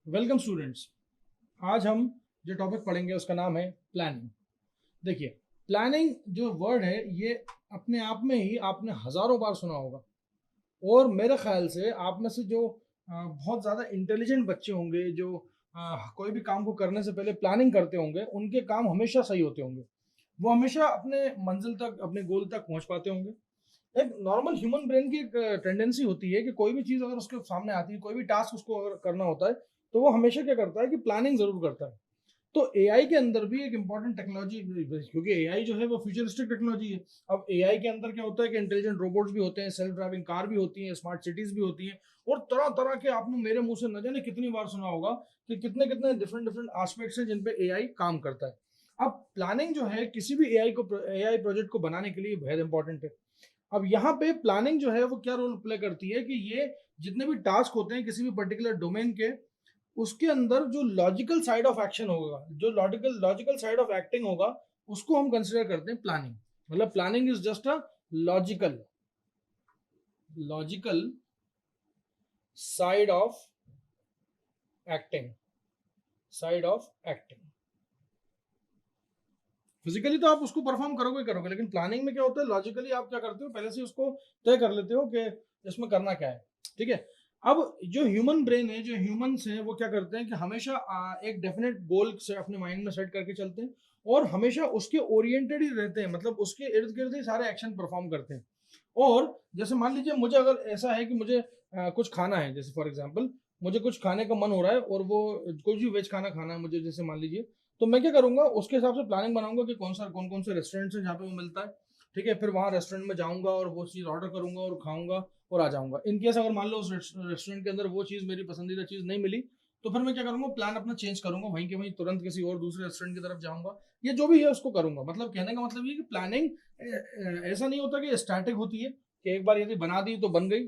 Welcome students. आज हम जो टॉपिक पढ़ेंगे उसका नाम है प्लानिंग। देखिए, प्लानिंग जो वर्ड है ये अपने आप में ही आपने हजारों बार सुना होगा। और मेरे ख्याल से आप में से जो बहुत ज़्यादा इंटेलिजेंट बच्चे होंगे, जो कोई भी काम को करने से पहले प्लानिंग करते होंगे, उनके काम हमेशा सही होते होंगे। वो हमेशा अपने मंजिल तक, अपने गोल तक पहुंच पाते होंगे। एक नॉर्मल ह्यूमन ब्रेन की एक टेंडेंसी होती है कि कोई भी चीज़ अगर उसके सामने आती है, कोई भी टास्क उसको अगर करना होता है, तो वो हमेशा क्या करता है कि प्लानिंग ज़रूर करता है। तो एआई के अंदर भी एक इंपॉर्टेंट टेक्नोलॉजी, क्योंकि एआई जो है वो फ्यूचरिस्टिक टेक्नोलॉजी है। अब एआई के अंदर क्या होता है कि इंटेलिजेंट रोबोट्स भी होते हैं, सेल्फ ड्राइविंग कार भी होती हैं, स्मार्ट सिटीज भी होती हैं, और तरह तरह के, आपने मेरे मुंह से न जाने कितनी बार सुना होगा कि कितने कितने डिफरेंट डिफरेंट एस्पेक्ट्स हैं जिन पे एआई काम करता है। अब प्लानिंग जो है किसी भी एआई प्रोजेक्ट को बनाने के लिए बहुत इंपॉर्टेंट है। अब यहाँ पे प्लानिंग जो है वो क्या रोल प्ले करती है कि ये जितने भी टास्क होते हैं किसी भी पर्टिकुलर डोमेन के, उसके अंदर जो लॉजिकल साइड ऑफ एक्शन होगा, जो logical logical side of acting होगा, उसको हम कंसिडर करते हैं प्लानिंग। मतलब planning is just a logical logical side of acting side of acting. Physically तो आप उसको परफॉर्म करोगे करोगे, लेकिन प्लानिंग में क्या होता है, लॉजिकली आप क्या करते हो, पहले से उसको तय कर लेते हो कि इसमें करना क्या है। ठीक है। अब जो ह्यूमन ब्रेन है, जो ह्यूमंस हैं, वो क्या करते हैं कि हमेशा एक डेफिनेट गोल से अपने माइंड में सेट करके चलते हैं, और हमेशा उसके ओरिएंटेड ही रहते हैं, मतलब उसके इर्द गिर्द ही सारे एक्शन परफॉर्म करते हैं। और जैसे मान लीजिए मुझे अगर ऐसा है कि मुझे कुछ खाना है, जैसे फॉर एग्जाम्पल मुझे कुछ खाने का मन हो रहा है, और वो कुछ भी वेज खाना खाना है मुझे, जैसे मान लीजिए, तो मैं क्या करूंगा, उसके हिसाब से प्लानिंग बनाऊंगा कि कौन कौन से रेस्टोरेंट्स हैं जहाँ पे वो मिलता है। ठीक है, फिर वहाँ रेस्टोरेंट में जाऊंगा और वो चीज़ ऑर्डर करूंगा और खाऊंगा और आ जाऊंगा। इन केस अगर मान लो उस रेस्टोरेंट के अंदर वो चीज़, मेरी पसंदीदा चीज़ नहीं मिली, तो फिर मैं क्या करूंगा, प्लान अपना चेंज करूंगा, वहीं के वहीं तुरंत किसी और दूसरे रेस्टोरेंट की तरफ जाऊंगा। ये जो भी है उसको करूंगा। मतलब कहने का मतलब ये कि प्लानिंग ऐसा नहीं होता कि स्टैटिक होती है कि एक बार यदि बना दी तो बन गई।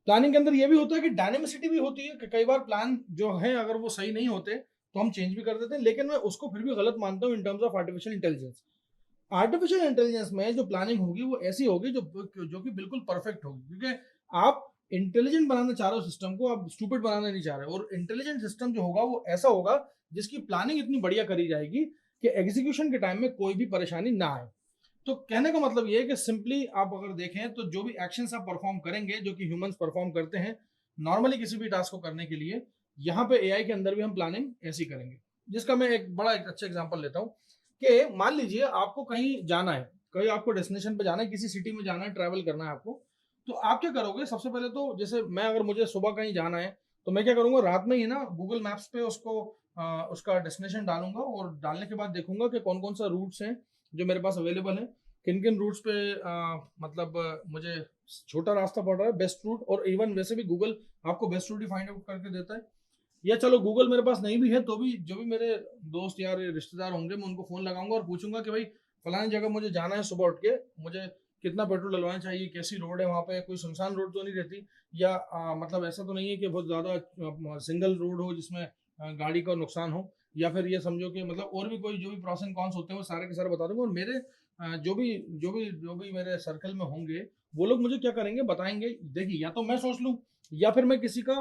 प्लानिंग के अंदर ये भी होता है कि डायनेमिसिटी भी होती है, कि कई बार प्लान जो है अगर वो सही नहीं होते तो हम चेंज भी कर देते हैं, लेकिन मैं उसको फिर भी गलत मानता हूँ in terms of artificial intelligence. Artificial intelligence में जो प्लानिंग होगी वो ऐसी होगी जो कि बिल्कुल परफेक्ट होगी, क्योंकि आप इंटेलिजेंट बनाना चाह रहे हो सिस्टम को, आप स्टूपिड बनाना नहीं चाह रहे हो। और इंटेलिजेंट सिस्टम जो होगा वो ऐसा होगा जिसकी प्लानिंग इतनी बढ़िया करी जाएगी कि एग्जीक्यूशन के टाइम में कोई भी परेशानी ना आए। तो कहने का मतलब ये है कि सिंपली आप अगर देखें तो जो भी एक्शंस आप परफॉर्म करेंगे, जो कि ह्यूमंस परफॉर्म करते हैं नॉर्मली किसी भी टास्क को करने के लिए, यहाँ पे एआई के अंदर भी हम प्लानिंग ऐसी करेंगे। जिसका मैं एक अच्छा एग्जांपल लेता हूँ कि मान लीजिए आपको कहीं जाना है, कहीं आपको डेस्टिनेशन पे जाना है, किसी सिटी में जाना है, ट्रैवल करना है आपको। तो आप क्या करोगे, सबसे पहले तो जैसे मैं, अगर मुझे सुबह कहीं जाना है, तो मैं क्या करूंगा, रात में ही ना गूगल मैप्स पे उसको उसका डेस्टिनेशन डालूंगा, और डालने के बाद देखूंगा कि कौन कौन सा रूट्स हैं जो मेरे पास अवेलेबल है, किन किन रूट्स पे मतलब मुझे छोटा रास्ता पड़ रहा है, बेस्ट रूट। और इवन वैसे भी गूगल आपको बेस्ट रूट ही फाइंड आउट करके देता है। या चलो गूगल मेरे पास नहीं भी है तो भी जो भी मेरे दोस्त यार रिश्तेदार होंगे, मैं उनको फोन लगाऊंगा और पूछूंगा कि भाई फलानी जगह मुझे जाना है, सुबह उठ के मुझे कितना पेट्रोल डलवाना चाहिए, कैसी रोड है वहाँ पे, कोई सुनसान रोड तो नहीं रहती, या मतलब ऐसा तो नहीं है कि बहुत ज़्यादा सिंगल रोड हो जिसमें गाड़ी का नुकसान हो, या फिर ये समझो कि मतलब और भी कोई जो भी प्रॉस एंड कॉन्स होते हैं वो सारे के सारे बता दूंगा। और मेरे जो भी मेरे सर्कल में होंगे, वो लोग मुझे क्या करेंगे, बताएंगे। देखिए, या तो मैं सोच लूँ, या फिर मैं किसी का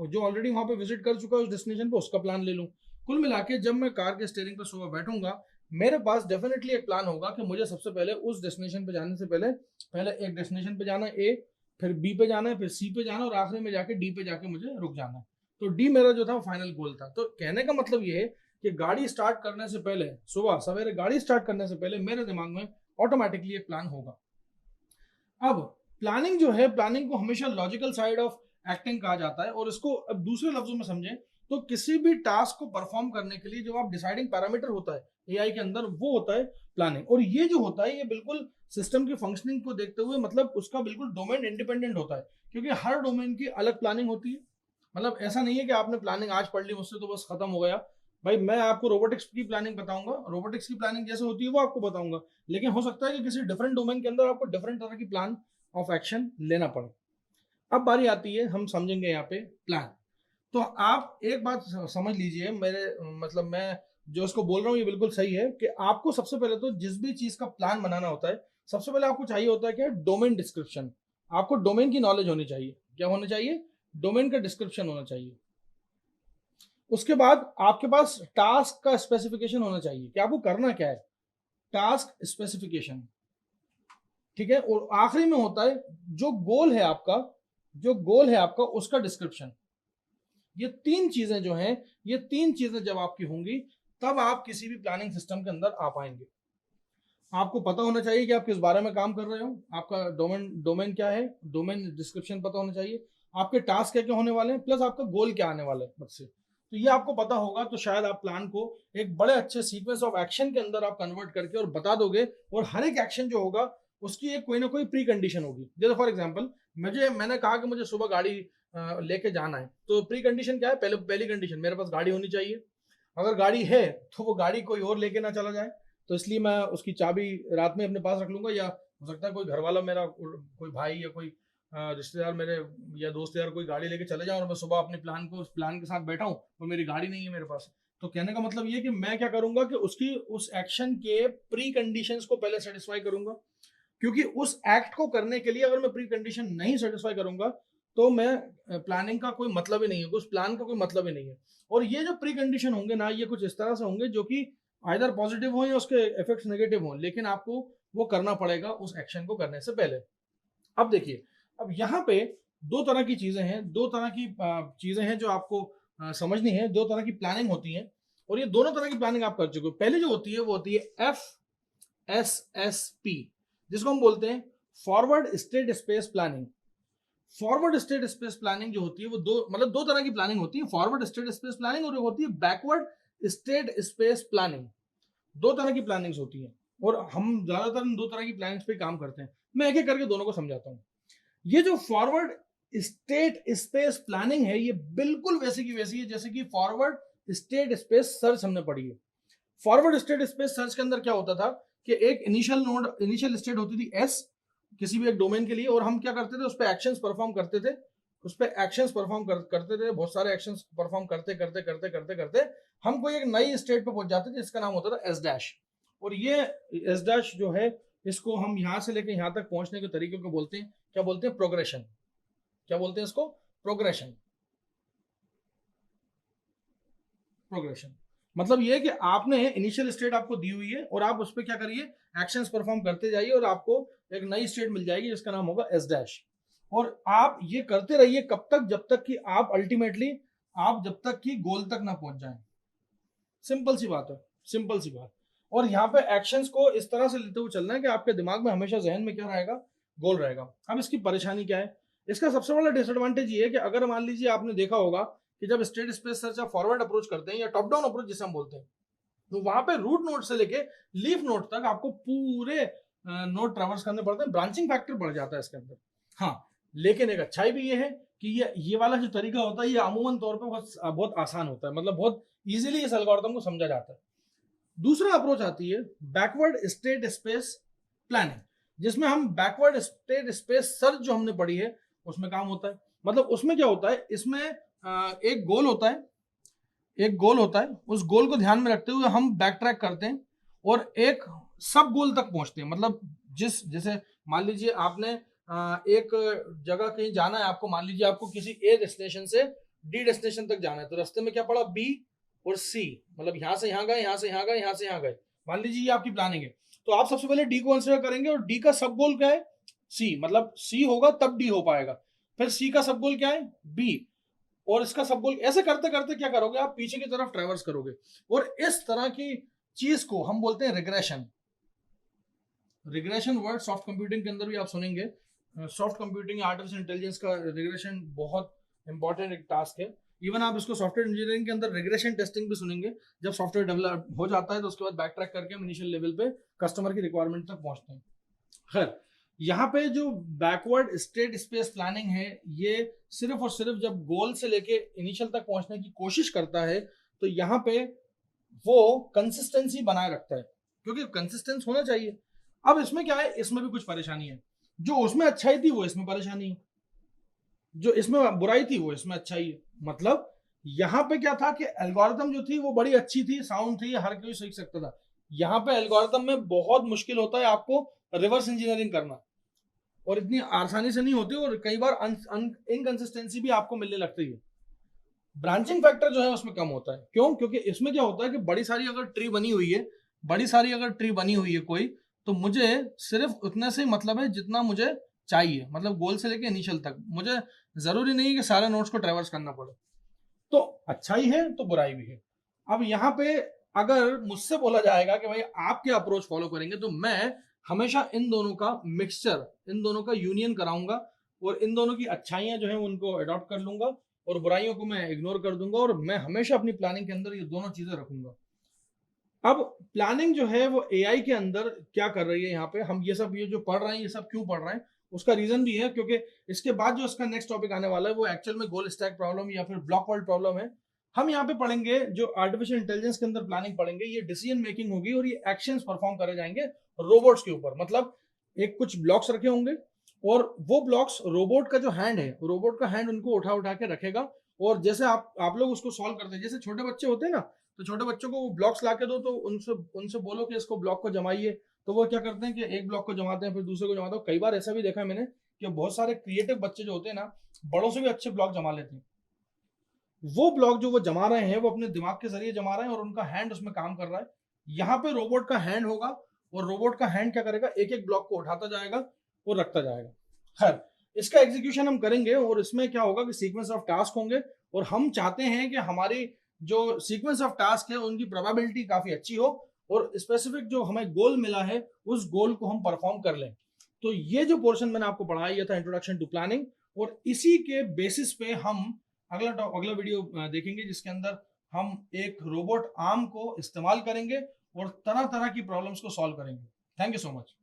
जो ऑलरेडी वहां पे विजिट कर चुका है उस डेस्टिनेशन पे, उसका प्लान ले लूं। कुल मिला के जब मैं कार के स्टीयरिंग पर सुबह बैठूंगा, मेरे पास डेफिनेटली एक प्लान होगा कि मुझे सबसे पहले उस डेस्टिनेशन पे जाने से पहले पहले एक डेस्टिनेशन पे जाना है ए, फिर बी पे जाना है, फिर सी पे जाना है, और आखिरी में जाके डी पे जाके मुझे रुक जाना है। तो डी मेरा जो था वो फाइनल गोल था। तो कहने का मतलब ये है कि गाड़ी स्टार्ट करने से पहले, सुबह सवेरे गाड़ी स्टार्ट करने से पहले मेरे दिमाग में ऑटोमेटिकली एक प्लान होगा। अब प्लानिंग जो है, प्लानिंग को हमेशा लॉजिकल साइड ऑफ एक्टिंग कहा जाता है। और इसको अब दूसरे लफ्जों में समझें तो किसी भी टास्क को परफॉर्म करने के लिए जो आप डिसाइडिंग पैरामीटर होता है एआई के अंदर, वो होता है प्लानिंग। और ये जो होता है ये बिल्कुल सिस्टम की फंक्शनिंग को देखते हुए, मतलब उसका बिल्कुल डोमेन इंडिपेंडेंट होता है, क्योंकि हर डोमेन की अलग प्लानिंग होती है। मतलब ऐसा नहीं है कि आपने प्लानिंग आज पढ़ ली मुझसे तो बस खत्म हो गया। भाई मैं आपको रोबोटिक्स की प्लानिंग बताऊंगा, रोबोटिक्स की प्लानिंग जैसे होती है वो आपको बताऊंगा, लेकिन हो सकता है कि किसी डिफरेंट डोमेन के अंदर आपको डिफरेंट तरह की प्लान ऑफ एक्शन लेना पड़े। अब बारी आती है, हम समझेंगे यहाँ पे प्लान। तो आप एक बात समझ लीजिए, मेरे मतलब मैं जो इसको बोल रहा हूँ ये बिल्कुल सही है, कि आपको सबसे पहले तो जिस भी चीज का प्लान बनाना होता है, सबसे पहले आपको चाहिए होता है क्या, डोमेन डिस्क्रिप्शन। आपको डोमेन की नॉलेज होनी चाहिए। क्या होना चाहिए, डोमेन का डिस्क्रिप्शन होना चाहिए। उसके बाद आपके पास टास्क का स्पेसिफिकेशन होना चाहिए कि आपको करना क्या है, टास्क स्पेसिफिकेशन, ठीक है। और आखिरी में होता है जो गोल है आपका, जो गोल है आपका उसका डिस्क्रिप्शन। ये तीन चीजें जो हैं, ये तीन चीजें जब आपकी होंगी तब आप किसी भी प्लानिंग सिस्टम के अंदर आ पाएंगे। आपको पता होना चाहिए कि आप किस बारे में काम कर रहे हो, आपका डोमेन क्या है, डोमेन डिस्क्रिप्शन पता होना चाहिए, आपके टास्क क्या क्या होने वाले हैं, प्लस आपका गोल क्या आने वाला है बस से। तो ये आपको पता होगा तो शायद आप प्लान को एक बड़े अच्छे सीक्वेंस ऑफ एक्शन के अंदर आप कन्वर्ट करके और बता दोगे, और हर एक एक्शन जो होगा उसकी एक कोई ना कोई प्री कंडीशन होगी। जैसे फॉर एग्जाम्पल मैंने कहा कि मुझे सुबह गाड़ी लेके जाना है, तो प्री कंडीशन क्या है, पहली कंडीशन मेरे पास गाड़ी होनी चाहिए। अगर गाड़ी है तो वो गाड़ी कोई और लेके ना चला जाए, तो इसलिए मैं उसकी चाबी रात में अपने पास रख लूंगा, या हो सकता है कोई घर वाला मेरा कोई भाई या कोई रिश्तेदार मेरे या दोस्त यार कोई गाड़ी लेके चले जाए और मैं सुबह अपने प्लान को उस प्लान के साथ बैठा हूँ और मेरी गाड़ी नहीं है मेरे पास। तो कहने का मतलब ये कि मैं क्या करूंगा कि उसकी उस एक्शन के प्री कंडीशंस को पहले सेटिस्फाई करूंगा, क्योंकि उस एक्ट को करने के लिए अगर मैं प्री कंडीशन नहीं सेटिस्फाई करूंगा तो मैं प्लानिंग का कोई मतलब ही नहीं है, उस प्लान का कोई मतलब ही नहीं है। और ये जो प्री कंडीशन होंगे ना, ये कुछ इस तरह से होंगे जो कि आइदर पॉजिटिव हो या उसके इफेक्ट्स नेगेटिव हो, लेकिन आपको वो करना पड़ेगा उस एक्शन को करने से पहले। अब देखिए, अब यहाँ पे दो तरह की चीजें हैं, दो तरह की चीजें हैं जो आपको समझनी है, दो तरह की प्लानिंग होती है, और ये दोनों तरह की प्लानिंग आप कर चुके हो। पहले जो होती है वो होती है FSSP, जिसको हम बोलते हैं forward state space planning. Forward state space planning जो होती है वो दो तरह की प्लानिंग होती है, फॉरवर्ड स्टेट स्पेस प्लानिंग और होती है बैकवर्ड स्टेट स्पेस प्लानिंग। दो तरह की प्लानिंग्स होती हैं और हम ज्यादातर इन दो तरह की प्लानिंग्स पे काम करते हैं। मैं एक एक करके दोनों को समझाता हूँ। ये जो फॉरवर्ड स्टेट स्पेस प्लानिंग है, ये बिल्कुल वैसे की वैसी है जैसे कि फॉरवर्ड स्टेट स्पेस सर्च हमने पढ़ी है। फॉरवर्ड स्टेट स्पेस सर्च के अंदर क्या होता था कि एक इनिशियल स्टेट होती थी S किसी भी एक डोमेन के लिए, और हम क्या करते थे, उस पर एक्शंस परफॉर्म करते थे, उस पर एक्शंस परफॉर्म करते थे, बहुत सारे एक्शंस परफॉर्म करते करते करते करते करते हम कोई एक नई स्टेट पे पहुंच जाते थे जिसका नाम होता था S'। और ये S' जो है, इसको हम यहां से लेकर यहां तक पहुंचने के तरीके को बोलते हैं, क्या बोलते हैं, प्रोग्रेशन। क्या बोलते हैं इसको, प्रोग्रेशन। प्रोग्रेशन मतलब ये कि आपने इनिशियल स्टेट आपको दी हुई है और आप उस पर क्या करिए, एक्शंस परफॉर्म करते जाइए और आपको एक नई स्टेट मिल जाएगी जिसका नाम होगा S'। और आप ये करते रहिए कब तक, जब तक कि आप अल्टीमेटली आप जब तक कि गोल तक ना पहुंच जाएं। सिंपल सी बात है, सिंपल सी बात। और यहाँ पे एक्शंस को इस तरह से लेते हुए चलना है कि आपके दिमाग में हमेशा जहन में क्या रहेगा, गोल रहेगा। अब इसकी परेशानी क्या है, इसका सबसे बड़ा डिसएडवांटेज ये है कि अगर मान लीजिए आपने देखा होगा कि जब स्टेट स्पेस सर्च आप फॉरवर्ड अप्रोच करते हैं या टॉप डाउन अप्रोच जिसे हम बोलते हैं, तो वहां पे रूट नोड से लेके लीफ नोड तक आपको पूरे नोड ट्रैवर्स करने पड़ते हैं, ब्रांचिंग फैक्टर बढ़ जाता है इसके अंदर। हाँ, लेकिन एक अच्छाई भी ये है कि ये वाला जो तरीका होता है ये अमूमन तौर पे बहुत बहुत आसान होता है, मतलब बहुत इजीली इस एल्गोरिथम को समझा जाता है। दूसरा अप्रोच आती है बैकवर्ड स्टेट स्पेस प्लानिंग, जिसमें हम बैकवर्ड स्टेट स्पेस सर्च जो हमने पढ़ी है उसमें काम होता है। मतलब उसमें क्या होता है, इसमें एक गोल होता है, एक गोल होता है, उस गोल को ध्यान में रखते हुए हम बैक ट्रैक करते हैं और एक सब गोल तक पहुंचते हैं। मतलब जैसे मान लीजिए आपने एक जगह कहीं जाना है, आपको मान लीजिए आपको किसी ए डेस्टिनेशन से डी डेस्टिनेशन तक जाना है, तो रास्ते में क्या पड़ा, बी और सी, मतलब यहां से यहां गए, यहां से यहां गए, यहां से यहां गए। मान लीजिए ये आपकी प्लानिंग है, तो आप सबसे पहले डी को कंसिडर करेंगे और डी का सब गोल क्या है, सी, मतलब सी होगा तब डी हो पाएगा। फिर सी का सब गोल क्या है, बी, और इसका सब गोल, ऐसे करते करते क्या करोगे, आप पीछे की तरफ ट्रैवर्स करोगे। और इस तरह की चीज को हम बोलते हैं regression. Regression word soft computing के अंदर भी आप सुनेंगे, सॉफ्ट कंप्यूटिंग या आर्टिफिशियल इंटेलिजेंस का रिग्रेशन बहुत इंपॉर्टेंट एक टास्क है। इवन आप इसको सॉफ्टवेयर इंजीनियरिंग के अंदर रिग्रेशन टेस्टिंग भी सुनेंगे। जब सॉफ्टवेयर डेवलप हो जाता है तो उसके बाद बैक ट्रैक करके हम इनिशियल लेवल पे कस्टमर की रिक्वायरमेंट तक पहुंचते हैं। खैर, यहाँ पे जो बैकवर्ड स्टेट स्पेस प्लानिंग है, ये सिर्फ और सिर्फ जब गोल से लेके इनिशियल तक पहुंचने की कोशिश करता है तो यहाँ पे वो कंसिस्टेंसी बनाए रखता है, क्योंकि कंसिस्टेंस होना चाहिए। अब इसमें क्या है, इसमें भी कुछ परेशानी है, जो उसमें अच्छाई थी वो इसमें परेशानी है, जो इसमें बुराई थी वो इसमें अच्छाई है। मतलब यहाँ पे क्या था कि एल्गोरिथम जो थी वो बड़ी अच्छी थी, साउंड थी, हर कोई सीख सकता था। यहाँ पे एल्गोरिथम में बहुत मुश्किल होता है आपको रिवर्स इंजीनियरिंग करना, और इतनी आसानी से नहीं होती, और कई बार इनकंसिस्टेंसी भी आपको मिलने लगती है। ब्रांचिंग फैक्टर जो है उसमें कम होता है। क्यों? क्योंकि इसमें क्या होता है कि बड़ी सारी अगर ट्री बनी हुई है, बड़ी सारी अगर ट्री बनी हुई है कोई, तो मुझे सिर्फ उतने से ही मतलब है जितना मुझे चाहिए, मतलब गोल से लेके इनिशियल तक। मुझे जरूरी नहीं है कि सारे नोड्स को ट्रेवर्स करना पड़े। तो अच्छाई है तो बुराई भी है। अब यहाँ पे अगर मुझसे बोला जाएगा कि भाई आप क्या अप्रोच फॉलो करेंगे, तो मैं हमेशा इन दोनों का मिक्सचर, इन दोनों का यूनियन कराऊंगा, और इन दोनों की अच्छाइयां जो है उनको अडॉप्ट कर लूंगा और बुराइयों को मैं इग्नोर कर दूंगा, और मैं हमेशा अपनी प्लानिंग के अंदर ये दोनों चीजें रखूंगा। अब प्लानिंग जो है वो एआई के अंदर क्या कर रही है, यहाँ पे हम ये जो पढ़ रहे हैं, ये सब क्यों पढ़ रहे हैं, उसका रीजन भी है क्योंकि इसके बाद जो इसका नेक्स्ट टॉपिक आने वाला है वो एक्चुअल में गोल स्टैक प्रॉब्लम या फिर ब्लॉक वर्ल्ड प्रॉब्लम है। हम यहाँ पे पढ़ेंगे जो आर्टिफिशियल इंटेलिजेंस के अंदर प्लानिंग पढ़ेंगे, ये डिसीजन मेकिंग होगी और ये एक्शंस परफॉर्म करे जाएंगे रोबोट्स के ऊपर। मतलब एक कुछ ब्लॉक्स रखे होंगे और वो ब्लॉक्स रोबोट का जो हैंड है, रोबोट का हैंड उनको उठा उठा के रखेगा, और जैसे आप लोग उसको सॉल्व करते हैं, जैसे छोटे बच्चे होते हैं ना, तो छोटे बच्चों को ब्लॉक्स ला के दो, तो उनसे उनसे बोलो कि इसको ब्लॉक को जमाइए, तो वो क्या करते हैं कि एक ब्लॉक को जमाते हैं फिर दूसरे को जमाते हैं। कई बार ऐसा भी देखा है मैंने कि बहुत सारे क्रिएटिव बच्चे जो होते हैं ना, बड़ों से भी अच्छे ब्लॉक जमा लेते हैं। वो ब्लॉक जो वो जमा रहे हैं वो अपने दिमाग के जरिए जमा रहे हैं और उनका हैंड उसमें काम कर रहा है। यहाँ पे रोबोट का हैंड होगा और रोबोट का हैंड क्या करेगा, एक एक ब्लॉक को उठाता जाएगा और रखता जाएगा। खैर, इसका एग्जीक्यूशन हम करेंगे और इसमें क्या होगा कि सीक्वेंस ऑफ टास्क होंगे, और हम चाहते हैं कि हमारी जो सीक्वेंस ऑफ टास्क है उनकी प्रोबेबिलिटी काफी अच्छी हो और स्पेसिफिक जो हमें गोल मिला है उस गोल को हम परफॉर्म कर लें। तो ये जो पोर्शन मैंने आपको पढ़ाया ये था इंट्रोडक्शन टू प्लानिंग, और इसी के बेसिस पे हम अगला वीडियो देखेंगे जिसके अंदर हम एक रोबोट आर्म को इस्तेमाल करेंगे और तरह तरह की प्रॉब्लम्स को सॉल्व करेंगे। Thank you so much.